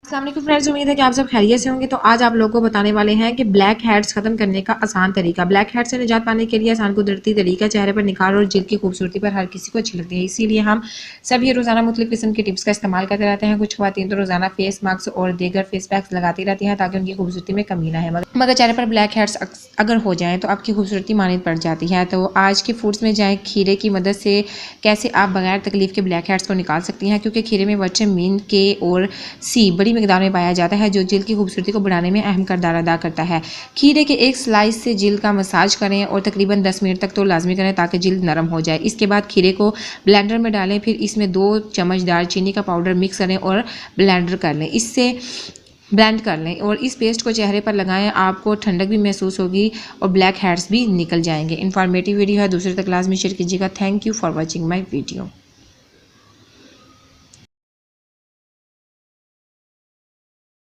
अस्सलाम वालेकुम फ्रेंड्स, उम्मीद है कि आप सब खैरियत से होंगे। तो आज आप लोगों को बताने वाले हैं कि ब्लैक हेड्स खत्म करने का आसान तरीका। ब्लैक हेड से निजात पाने के लिए आसान कुदरती तरीका, चेहरे पर निखार और जिल्द की खूबसूरती पर हर किसी को अच्छी लगती है। इसीलिए हम सभी रोजाना मुख्तलिफ किस्म की टिप्स का इस्तेमाल करते रहते हैं। कुछ खवातीन तो रोजाना फेस मास्क और दीगर फेस पैक्स लगाती रहती हैं ताकि उनकी खूबसूरती में कमी ना है, मगर चेहरे पर ब्लैक हेड्स अगर हो जाएं तो आपकी खूबसूरती मानद पड़ जाती है। तो आज के फूड्स में जाएं, खीरे की मदद से कैसे आप बगैर तकलीफ के ब्लैक हेड्स को निकाल सकती हैं, क्योंकि खीरे में विटामिन के और सी बड़ी मिकदार में पाया जाता है जो जिल्द की खूबसूरती को बढ़ाने में अहम किरदार अदा करता है। खीरे के एक स्लाइस से जिल्द का मसाज करें और तकरीबन 10 मिनट तक तो लाजमी करें ताकि जिल्द नरम हो जाए। इसके बाद खीरे को ब्लेंडर में डालें, फिर इसमें 2 चम्मच दालचीनी का पाउडर मिक्स करें और ब्लेंड कर लें और इस पेस्ट को चेहरे पर लगाएं। आपको ठंडक भी महसूस होगी और ब्लैक हेड्स भी निकल जाएंगे। इन्फॉर्मेटिव वीडियो है, दूसरे तक लाजमी शेयर कीजिएगा। Thank you for watching my video.